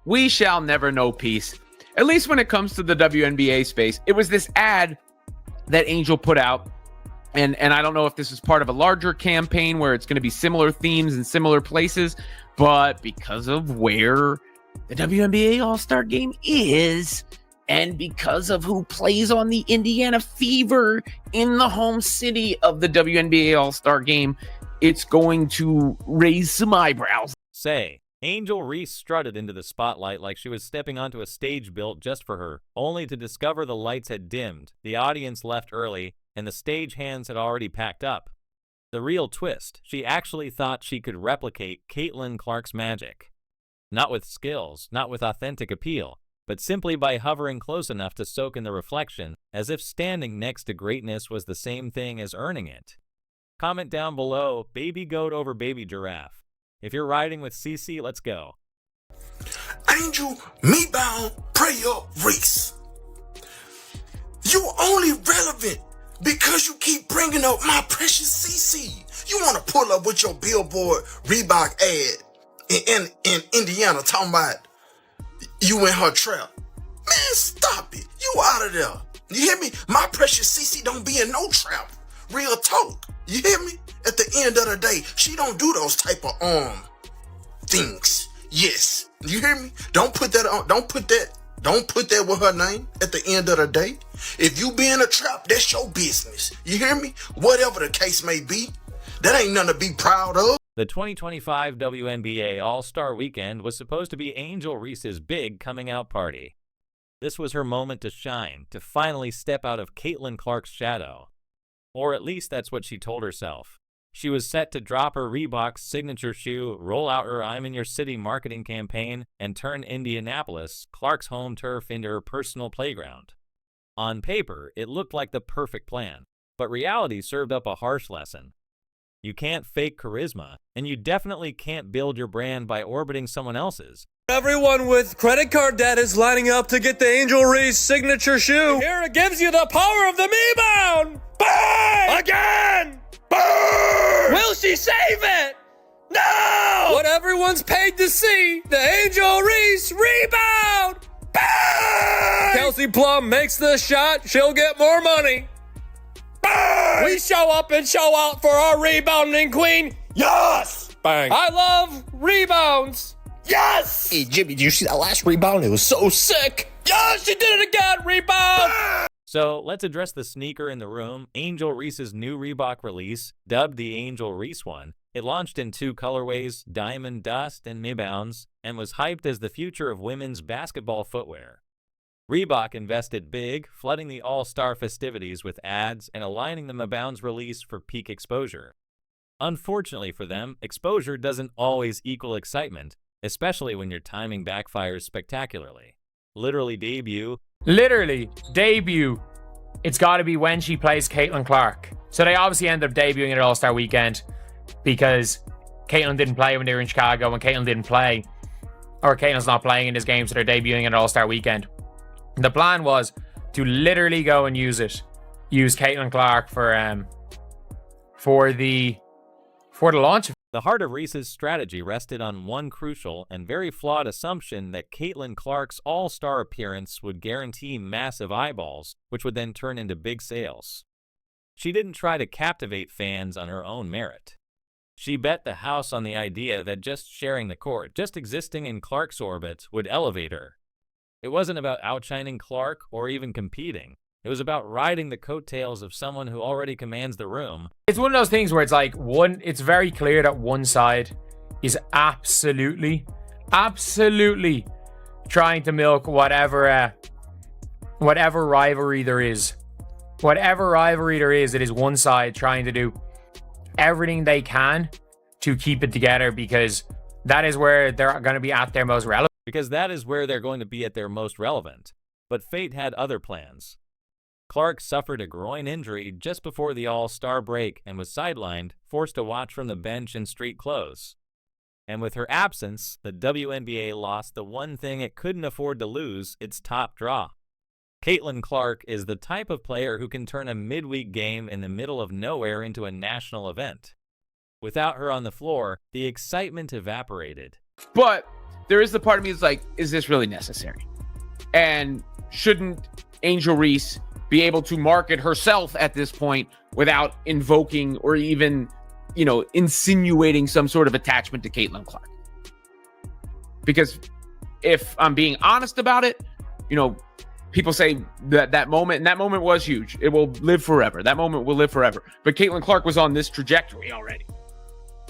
we shall never know peace. At least when it comes to the WNBA space. It was this ad that Angel put out. And I don't know if this is part of a larger campaign where it's going to be similar themes in similar places. But because of where the WNBA All-Star Game is, and because of who plays on the Indiana Fever in the home city of the WNBA All-Star Game, it's going to raise some eyebrows. Say, Angel Reese strutted into the spotlight like she was stepping onto a stage built just for her, only to discover the lights had dimmed, the audience left early, and the stage hands had already packed up. The real twist, she actually thought she could replicate Caitlin Clark's magic. Not with skills, not with authentic appeal, but simply by hovering close enough to soak in the reflection, as if standing next to greatness was the same thing as earning it. Comment down below, baby goat over baby giraffe. If you're riding with CC, let's go. Angel, me bound, prayer, Reese. You only relevant because you keep bringing up my precious CC. You want to pull up with your Billboard Reebok ad in Indiana talking about you in her trap. Man, stop it. You out of there. You hear me? My precious CC don't be in no trap. Real talk. You hear me? At the end of the day, she don't do those type of things. Yes. You hear me? Don't put that with her name at the end of the day. If you be in a trap, that's your business. You hear me? Whatever the case may be, that ain't nothing to be proud of. The 2025 WNBA All-Star Weekend was supposed to be Angel Reese's big coming out party. This was her moment to shine, to finally step out of Caitlin Clark's shadow. Or at least that's what she told herself. She was set to drop her Reebok signature shoe, roll out her I'm in your city marketing campaign, and turn Indianapolis, Clark's home turf, into her personal playground. On paper, it looked like the perfect plan, but reality served up a harsh lesson. You can't fake charisma, and you definitely can't build your brand by orbiting someone else's. Everyone with credit card debt is lining up to get the Angel Reese signature shoe. Here it gives you the power of the me-bound. Bang! Again! Burn! Will she save it? No! What everyone's paid to see, the Angel Reese rebound! Bang! Kelsey Plum makes the shot, she'll get more money. Bang! We show up and show out for our rebounding queen. Yes! Bang! I love rebounds. Yes! Hey, Jimmy, did you see that last rebound? It was so sick. Yes, she did it again. Rebound! Bang! So let's address the sneaker in the room, Angel Reese's new Reebok release, dubbed the Angel Reese One. It launched in 2 colorways, Diamond Dust and Mid-Bounds, and was hyped as the future of women's basketball footwear. Reebok invested big, flooding the all-star festivities with ads and aligning the Mid-Bounds release for peak exposure. Unfortunately for them, exposure doesn't always equal excitement, especially when your timing backfires spectacularly. Literally debut. It's got to be when she plays Caitlin Clark. So they obviously ended up debuting at All-Star Weekend because Caitlin didn't play when they were in Chicago, and Caitlin didn't play, or Caitlin's not playing in this game, so they're debuting at All-Star Weekend. The plan was to literally go and use Caitlin Clark for the launch. The heart of Reese's strategy rested on one crucial and very flawed assumption that Caitlin Clark's all-star appearance would guarantee massive eyeballs, which would then turn into big sales. She didn't try to captivate fans on her own merit. She bet the house on the idea that just sharing the court, just existing in Clark's orbit, would elevate her. It wasn't about outshining Clark or even competing. It was about riding the coattails of someone who already commands the room. It's one of those things where it's like it's very clear that one side is absolutely trying to milk whatever rivalry there is. Whatever rivalry there is, it is one side trying to do everything they can to keep it together, because that is where they're going to be at their most relevant. But fate had other plans. Clark suffered a groin injury just before the All-Star break and was sidelined, forced to watch from the bench in street clothes. And with her absence, the WNBA lost the one thing it couldn't afford to lose, its top draw. Caitlin Clark is the type of player who can turn a midweek game in the middle of nowhere into a national event. Without her on the floor, the excitement evaporated. But there is the part of me that's like, is this really necessary? And shouldn't Angel Reese be able to market herself at this point without invoking or even, insinuating some sort of attachment to Caitlin Clark? Because if I'm being honest about it, people say that moment, and that moment was huge. It will live forever. That moment will live forever. But Caitlin Clark was on this trajectory already.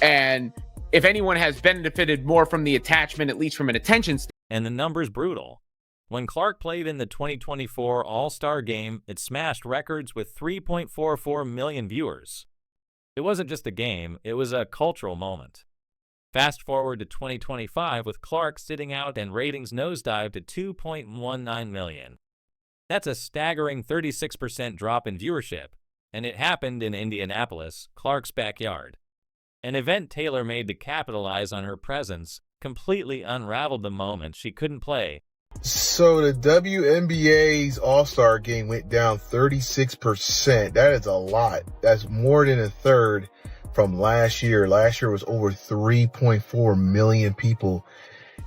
And if anyone has benefited more from the attachment, at least from an attention standpoint. And the number's brutal. When Clark played in the 2024 All-Star Game, it smashed records with 3.44 million viewers. It wasn't just a game, it was a cultural moment. Fast forward to 2025 with Clark sitting out and ratings nosedived to 2.19 million. That's a staggering 36% drop in viewership, and it happened in Indianapolis, Clark's backyard. An event tailor-made to capitalize on her presence completely unraveled the moment she couldn't play. So the WNBA's All-Star Game went down 36%. That is a lot. That's more than a third from last year. Last year was over 3.4 million people,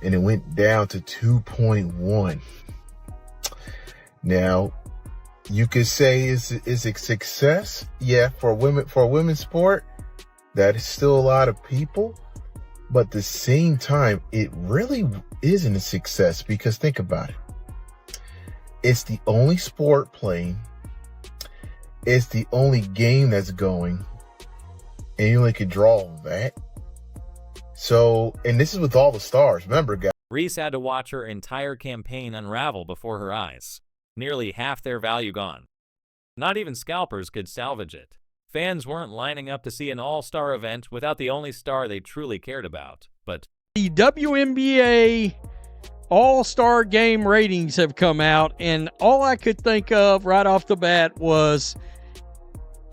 and it went down to 2.1. Now, you could say is it success? Yeah, for women's sport, that is still a lot of people. But at the same time, it really isn't a success, because think about it. It's the only sport playing. It's the only game that's going. And you only could draw that. So, and this is with all the stars. Remember, guys. Reese had to watch her entire campaign unravel before her eyes. Nearly half their value gone. Not even scalpers could salvage it. Fans weren't lining up to see an all-star event without the only star they truly cared about. But the WNBA All-Star Game ratings have come out, and all I could think of right off the bat was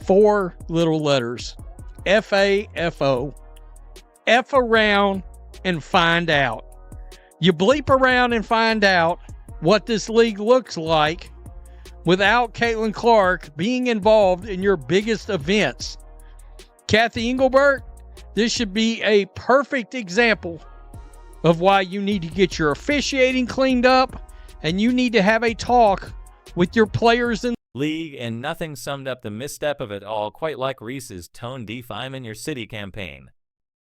4 little letters. F-A-F-O. F around and find out. You bleep around and find out what this league looks like without Caitlin Clark being involved in your biggest events. Kathy Engelbert, this should be a perfect example of why you need to get your officiating cleaned up, and you need to have a talk with your players in league, and nothing summed up the misstep of it all quite like Reese's Tone Deaf I'm in Your City campaign.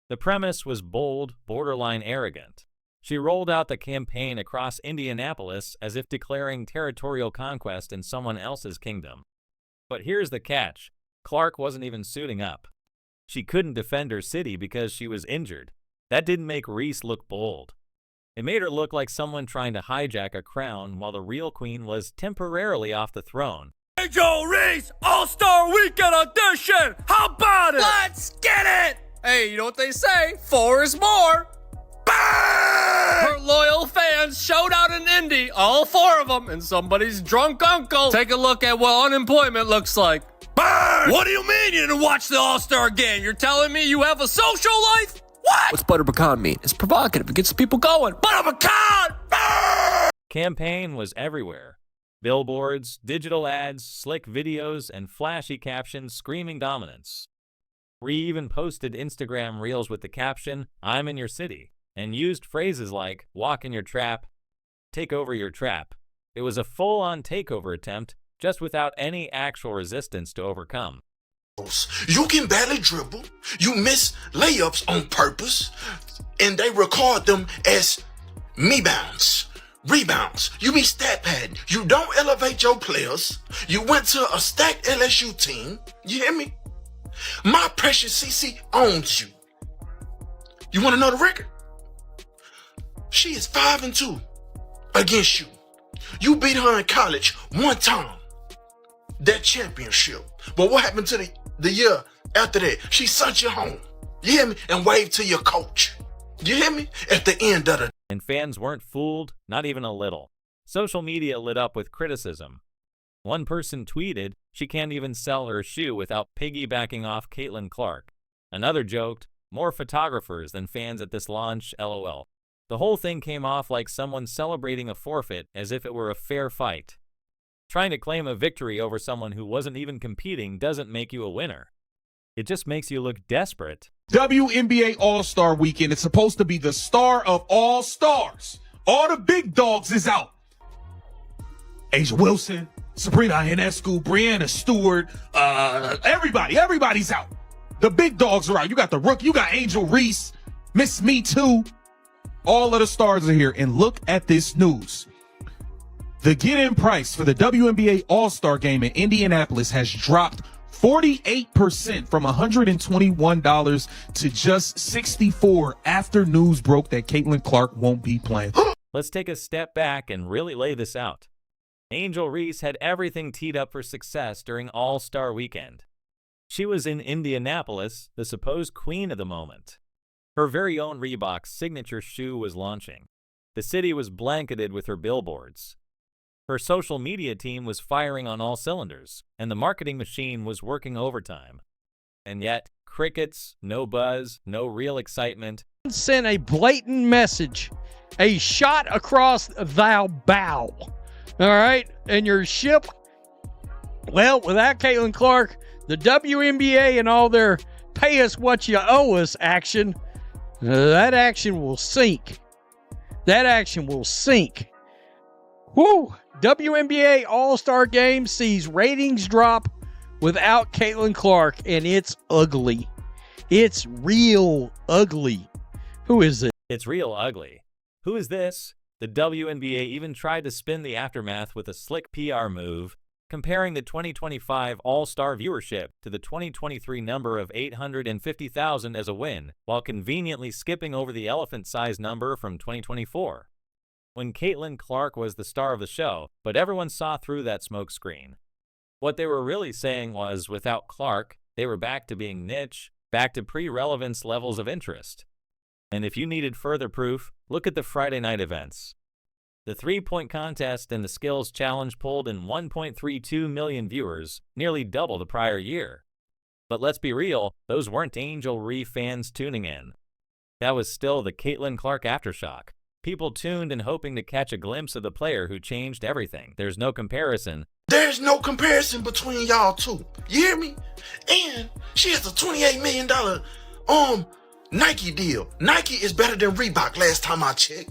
The premise was bold, borderline arrogant. She rolled out the campaign across Indianapolis as if declaring territorial conquest in someone else's kingdom. But here's the catch. Clark wasn't even suiting up. She couldn't defend her city because she was injured. That didn't make Reese look bold. It made her look like someone trying to hijack a crown while the real queen was temporarily off the throne. Angel Reese All-Star Weekend Edition! How about it? Let's get it! Hey, you know what they say? 4 is more. Bang! Her loyal fans showed out in Indy, all 4 of them, and somebody's drunk uncle. Take a look at what unemployment looks like. Bang! What do you mean you didn't watch the All-Star Game? You're telling me you have a social life? What? What's butter pecan mean? It's provocative. It gets people going. Butter pecan! Bang! Campaign was everywhere. Billboards, digital ads, slick videos, and flashy captions screaming dominance. We even posted Instagram reels with the caption, "I'm in your city," and used phrases like, "walk in your trap," "take over your trap." It was a full-on takeover attempt, just without any actual resistance to overcome. You can barely dribble. You miss layups on purpose, and they record them as rebounds. You be stat padding. You don't elevate your players. You went to a stacked LSU team. You hear me? My precious CC owns you. You want to know the record? She is 5-2 against you. You beat her in college one time. That championship. But what happened to the year after that? She sent you home. You hear me? And waved to your coach. You hear me? At the end of the... And fans weren't fooled, not even a little. Social media lit up with criticism. One person tweeted, "She can't even sell her shoe without piggybacking off Caitlin Clark." Another joked, "More photographers than fans at this launch, LOL." The whole thing came off like someone celebrating a forfeit as if it were a fair fight. Trying to claim a victory over someone who wasn't even competing doesn't make you a winner. It just makes you look desperate WNBA All-Star Weekend. It's supposed to be the star of all stars. All the big dogs is out. Asia Wilson, Sabrina Ionescu, Brianna Stewart, everybody's out. The big dogs are out. You got the rookie, you got Angel Reese, Miss Me Too. All of the stars are here. And look at this news. The get-in price for the WNBA All-Star Game in Indianapolis has dropped 48% from $121 to just $64 after news broke that Caitlin Clark won't be playing. Let's take a step back and really lay this out. Angel Reese had everything teed up for success during All-Star Weekend. She was in Indianapolis, the supposed queen of the moment. Her very own Reebok signature shoe was launching. The city was blanketed with her billboards. Her social media team was firing on all cylinders, and the marketing machine was working overtime. And yet, crickets, no buzz, no real excitement. Sent a blatant message, a shot across thou bow. All right, and your ship, well, without Caitlin Clark, the WNBA and all their pay us what you owe us action, that action will sink. That action will sink. Woo! WNBA All-Star Game sees ratings drop without Caitlin Clark, and it's ugly. It's real ugly. Who is it? It's real ugly. Who is this? The WNBA even tried to spin the aftermath with a slick PR move, comparing the 2025 All-Star viewership to the 2023 number of 850,000 as a win, while conveniently skipping over the elephant-sized number from 2024. When Caitlin Clark was the star of the show, but everyone saw through that smokescreen. What they were really saying was, without Clark, they were back to being niche, back to pre-relevance levels of interest. And if you needed further proof, look at the Friday night events. The three-point contest and the skills challenge pulled in 1.32 million viewers, nearly double the prior year. But let's be real, those weren't Angel Reese fans tuning in. That was still the Caitlin Clark aftershock. People tuned in hoping to catch a glimpse of the player who changed everything. There's no comparison. There's no comparison between y'all two. You hear me? And she has a $28 million Nike deal. Nike is better than Reebok last time I checked.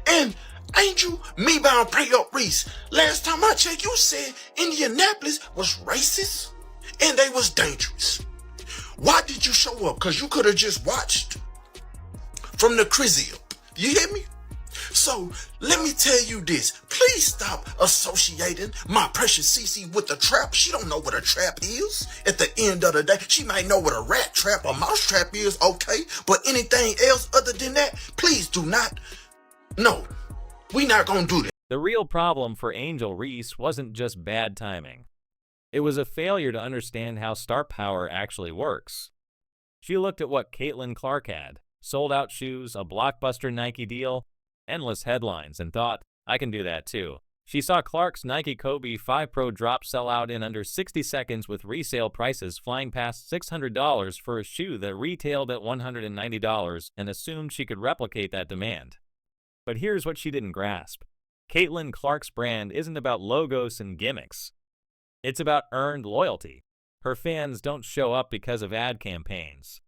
And Angel, me bound pray up Reese. Last time I checked, you said Indianapolis was racist and they was dangerous. Why did you show up? Because you could have just watched from the crib. You hear me? So let me tell you this. Please stop associating my precious Cece with the trap. She don't know what a trap is. At the end of the day, she might know what a rat trap or mouse trap is, okay? But anything else other than that, please do not. No, we not gonna do that. The real problem for Angel Reese wasn't just bad timing. It was a failure to understand how star power actually works. She looked at what Caitlin Clark had. Sold-out shoes, a blockbuster Nike deal, endless headlines, and thought, I can do that too. She saw Clark's Nike Kobe 5 Pro drop sell out in under 60 seconds with resale prices flying past $600 for a shoe that retailed at $190 and assumed she could replicate that demand. But here's what she didn't grasp. Caitlin Clark's brand isn't about logos and gimmicks. It's about earned loyalty. Her fans don't show up because of ad campaigns.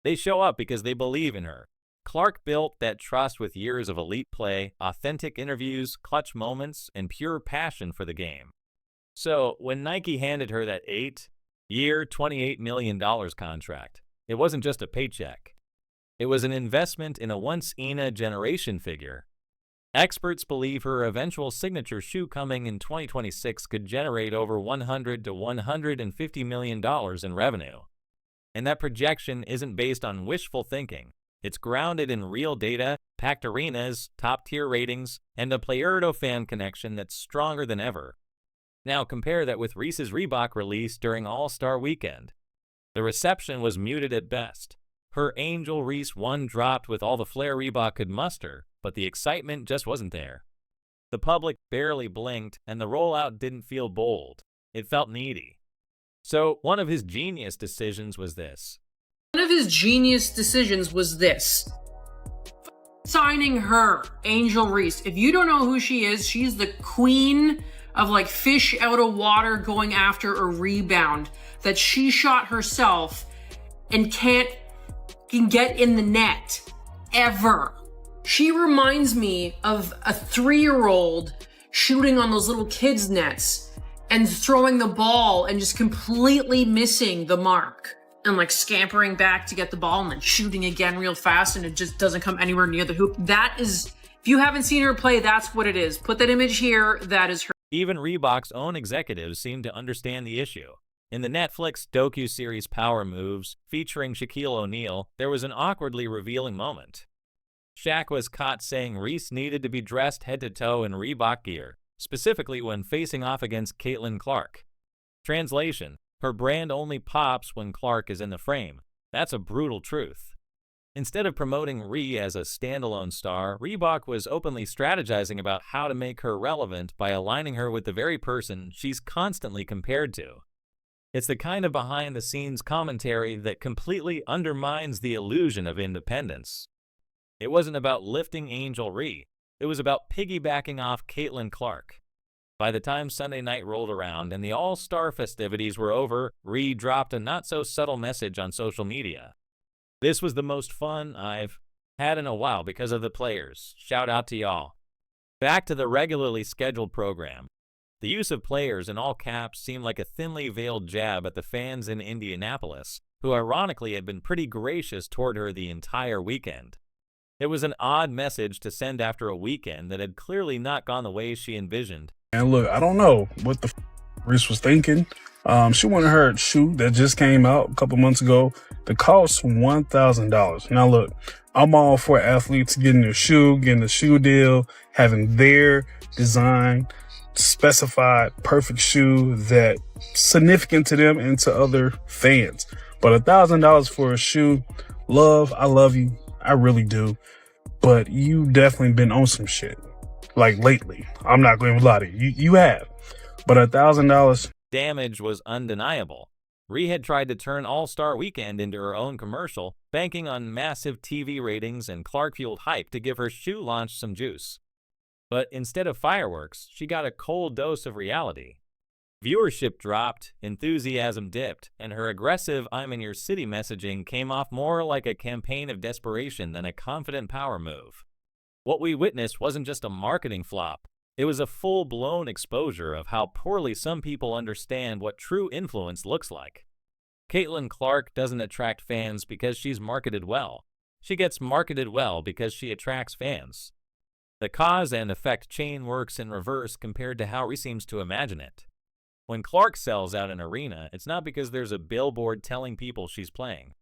They show up because they believe in her. Clark built that trust with years of elite play, authentic interviews, clutch moments, and pure passion for the game. So, when Nike handed her that 8-year, $28 million contract, it wasn't just a paycheck. It was an investment in a once-in-a-generation figure. Experts believe her eventual signature shoe coming in 2026 could generate over $100 to $150 million in revenue. And that projection isn't based on wishful thinking. It's grounded in real data, packed arenas, top-tier ratings, and a Playerdo fan connection that's stronger than ever. Now compare that with Reese's Reebok release during All-Star Weekend. The reception was muted at best. Her Angel Reese 1 dropped with all the flair Reebok could muster, but the excitement just wasn't there. The public barely blinked, and the rollout didn't feel bold. It felt needy. So, one of his genius decisions was this. Signing her, Angel Reese. If you don't know who she is, she's the queen of like fish out of water going after a rebound that she shot herself and can't can get in the net. Ever. She reminds me of a 3-year-old shooting on those little kids' nets and throwing the ball and just completely missing the mark and like scampering back to get the ball and then shooting again real fast and it just doesn't come anywhere near the hoop. That is, if you haven't seen her play, that's what it is. Put that image here. That is her. Even Reebok's own executives seem to understand the issue. In the Netflix docu-series Power Moves, featuring Shaquille O'Neal, there was an awkwardly revealing moment. Shaq was caught saying Reese needed to be dressed head to toe in Reebok gear, specifically when facing off against Caitlin Clark. Translation: her brand only pops when Clark is in the frame. That's a brutal truth. Instead of promoting Ree as a standalone star, Reebok was openly strategizing about how to make her relevant by aligning her with the very person she's constantly compared to. It's the kind of behind-the-scenes commentary that completely undermines the illusion of independence. It wasn't about lifting Angel Ree. It was about piggybacking off Caitlin Clark. By the time Sunday night rolled around and the All-Star festivities were over, Ree dropped a not-so-subtle message on social media. "This was the most fun I've had in a while because of the players. Shout out to y'all." Back to the regularly scheduled program. The use of players in all caps seemed like a thinly veiled jab at the fans in Indianapolis, who ironically had been pretty gracious toward her the entire weekend. It was an odd message to send after a weekend that had clearly not gone the way she envisioned. And look, I don't know what the Reese was thinking. She wanted her shoe that just came out a couple months ago to cost $1,000. Now look, I'm all for athletes getting their shoe, getting a shoe deal, having their design, specified, perfect shoe that significant to them and to other fans. But $1,000 for a shoe, I love you. I really do. But you definitely been on some shit. Like lately. I'm not going to lie to you. You have. But $1,000. Damage was undeniable. Ree had tried to turn All-Star Weekend into her own commercial, banking on massive TV ratings and Clark-fueled hype to give her shoe launch some juice. But instead of fireworks, she got a cold dose of reality. Viewership dropped, enthusiasm dipped, and her aggressive "I'm in your city" messaging came off more like a campaign of desperation than a confident power move. What we witnessed wasn't just a marketing flop. It was a full-blown exposure of how poorly some people understand what true influence looks like. Caitlin Clark doesn't attract fans because she's marketed well. She gets marketed well because she attracts fans. The cause and effect chain works in reverse compared to how Reese seems to imagine it. When Clark sells out an arena, it's not because there's a billboard telling people she's playing.